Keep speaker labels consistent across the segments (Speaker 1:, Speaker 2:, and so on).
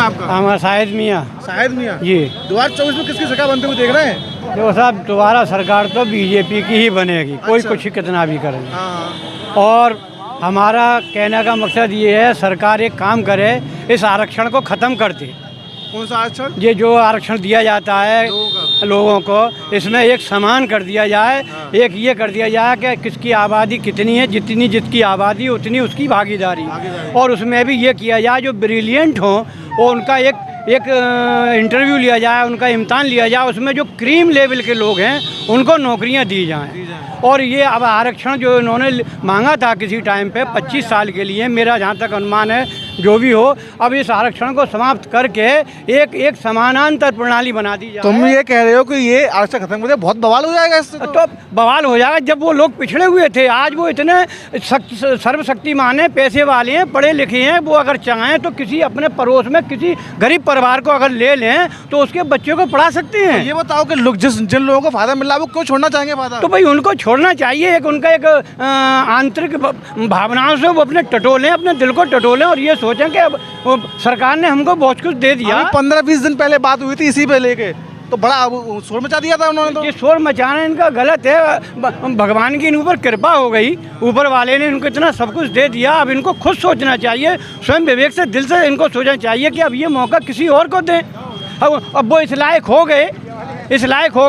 Speaker 1: है आपका?
Speaker 2: हमारा शाहिद मियाँ
Speaker 1: शाहिद मियाँ
Speaker 2: जी।
Speaker 1: 2024 में किसकी सरकार बनते हुए देख रहे हैं?
Speaker 2: देखो साहब, दोबारा सरकार तो बीजेपी की ही बनेगी, कोई
Speaker 1: अच्छा।
Speaker 2: कुछ कितना भी करे।
Speaker 1: हाँ।
Speaker 2: और हमारा कहने का मकसद ये है, सरकार एक काम करे, इस आरक्षण को ख़त्म कर दे।
Speaker 1: कौन सा आरक्षण?
Speaker 2: ये जो आरक्षण दिया जाता है लोगों को, इसमें एक समान कर दिया जाए। एक ये कर दिया जाए कि किसकी आबादी कितनी है, जितनी जिसकी आबादी उतनी उसकी भागीदारी। और उसमें भी ये किया जाए जो ब्रिलियंट हो वो उनका एक इंटरव्यू लिया जाए, उनका इम्तान लिया जाए, उसमें जो क्रीम लेवल के लोग हैं उनको नौकरियां दी जाएं। और ये अब आरक्षण जो इन्होंने मांगा था किसी टाइम पे 25 साल के लिए, मेरा जहाँ तक अनुमान है जो भी हो, अब इस आरक्षण को समाप्त करके एक समानांतर प्रणाली बना दी जाए।
Speaker 1: तुम ये कह रहे हो कि ये आरक्षण खत्म कर दे, बहुत बवाल हो जाएगा इससे
Speaker 2: तो बवाल हो जाएगा। जब वो लोग पिछड़े हुए थे, आज वो इतने सर्वशक्तिमान हैं, पैसे वाले हैं, पढ़े लिखे हैं, वो अगर चाहें तो किसी अपने पड़ोस में किसी गरीब परिवार को अगर ले लें तो उसके बच्चों को पढ़ा सकते हैं।
Speaker 1: ये बताओ कि लोग जिन लोगों को फायदा मिल रहा है वो क्यों छोड़ना चाहेंगे फायदा?
Speaker 2: तो भाई उनको छोड़ना चाहिए। एक उनका एक आंतरिक भावनाओं से वो अपने टटोलें, अपने दिल को टटोलें और ये सोचें कि अब सरकार ने हमको बहुत कुछ दे दिया।
Speaker 1: 15-20 दिन पहले बात हुई थी इसी पे लेके, तो बड़ा शोर मचा दिया था उन्होंने। तो
Speaker 2: ये शोर मचाना इनका गलत है। भगवान की इन ऊपर कृपा हो गई, ऊपर वाले ने इनको इतना सब कुछ दे दिया। अब इनको खुद सोचना चाहिए, स्वयं विवेक से, दिल से इनको सोचना चाहिए कि अब ये मौका किसी और को दें। अब वो इस लायक हो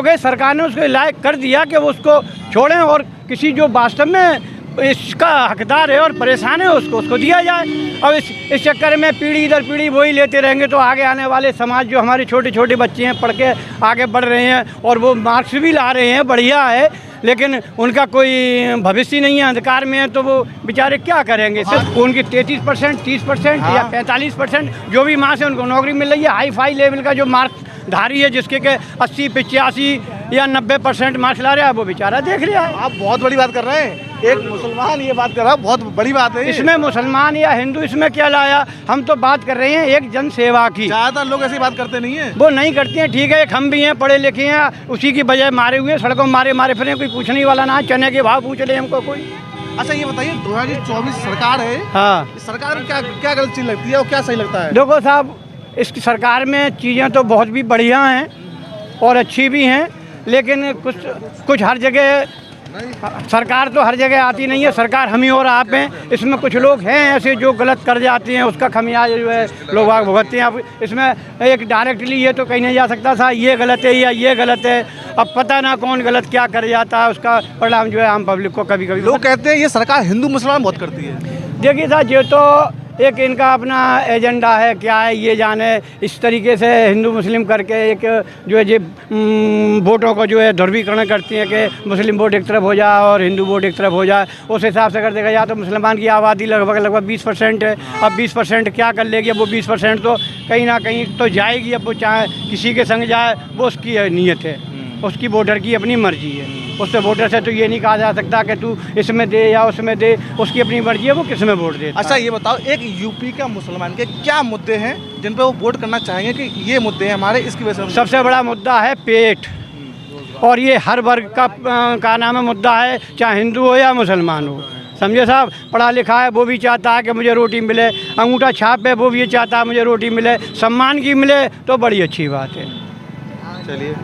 Speaker 2: गए, सरकार ने उसको लायक कर दिया कि वो उसको छोड़ें और किसी जो वास्तव में इसका हकदार है और परेशान है उसको दिया जाए। अब इस चक्कर में पीढ़ी दर पीढ़ी वही लेते रहेंगे तो आगे आने वाले समाज, जो हमारे छोटे छोटे बच्चे हैं, पढ़ के आगे बढ़ रहे हैं और वो मार्क्स भी ला रहे हैं, बढ़िया है, लेकिन उनका कोई भविष्य नहीं है, अंधकार में है, तो वो बेचारे क्या करेंगे? सिर्फ उनकी 33%, 30% या 45% जो भी मार्क्स है उनको नौकरी मिल रही है। हाई फाई लेवल का जो मार्क्स धारी है, जिसके के 80, 85 या 90% मार्क्स ला रहा है, वो बेचारा देख रहा है।
Speaker 1: आप बहुत बड़ी बात कर रहे हैं। एक मुसलमान ये बात कर रहा है, बहुत बड़ी बात है।
Speaker 2: इसमें मुसलमान या हिंदू इसमें क्या लाया? हम तो बात कर रहे हैं एक जन सेवा की।
Speaker 1: ज़्यादातर लोग ऐसी बात करते नहीं है।
Speaker 2: वो नहीं करते हैं, ठीक है। एक हम भी हैं, पढ़े लिखे हैं, उसी की बजाय मारे हुए सड़कों मारे फिरे, कोई पूछने वाला ना। चने के भाव पूछ ले हमको कोई।
Speaker 1: अच्छा ये बताइए, 2024 सरकार है,
Speaker 2: हाँ,
Speaker 1: इस सरकार में क्या गलत चीज़ लगती है और क्या सही लगता है?
Speaker 2: देखो साहब, इस सरकार में चीज़ें तो बहुत भी बढ़िया हैं और अच्छी भी हैं, लेकिन कुछ हर जगह सरकार तो हर जगह आती नहीं है। सरकार हम ही और आप हैं। इसमें कुछ लोग हैं ऐसे जो गलत कर जाते हैं, उसका खमियाजा जो है लोग भुगतते हैं। अब इसमें एक डायरेक्टली ये तो कहीं नहीं जा सकता था ये गलत है या ये गलत है। अब पता ना कौन गलत क्या कर जाता है, उसका परिणाम जो है आम पब्लिक को कभी कभी।
Speaker 1: लोग कहते हैं ये सरकार हिंदू मुसलमान बहुत करती है।
Speaker 2: देखिए साहब, ये तो एक इनका अपना एजेंडा है, क्या है ये जाने। इस तरीके से हिंदू मुस्लिम करके एक जो है ये वोटों को जो है ध्रुवीकरण करती है कि मुस्लिम वोट एक तरफ हो जाए और हिंदू वोट एक तरफ हो जाए। उस हिसाब से अगर देखा जाए तो मुसलमान की आबादी लगभग 20% है। अब 20% क्या कर लेगी? अब वो 20% तो कहीं ना कहीं तो जाएगी। अब वो चाहे किसी के संग जाए, वो उसकी नीयत है, उसकी वोटर की अपनी मर्जी है। उससे वोटर से तो ये नहीं कहा जा सकता कि तू इसमें दे या उसमें दे, उसकी अपनी मर्जी है, वो किस में वोट दे।
Speaker 1: अच्छा ये बताओ, एक यूपी का मुसलमान के क्या मुद्दे हैं जिन पे वो वोट करना चाहेंगे कि ये मुद्दे हैं हमारे, इसकी वजह से?
Speaker 2: सबसे बड़ा मुद्दा है पेट, और ये हर वर्ग का नाम है मुद्दा है, चाहे हिंदू हो या मुसलमान हो। समझे साहब, पढ़ा लिखा है वो भी चाहता है कि मुझे रोटी मिले, अंगूठा छाप है वो भी ये चाहता है मुझे रोटी मिले, सम्मान की मिले तो बड़ी अच्छी बात है।
Speaker 1: चलिए।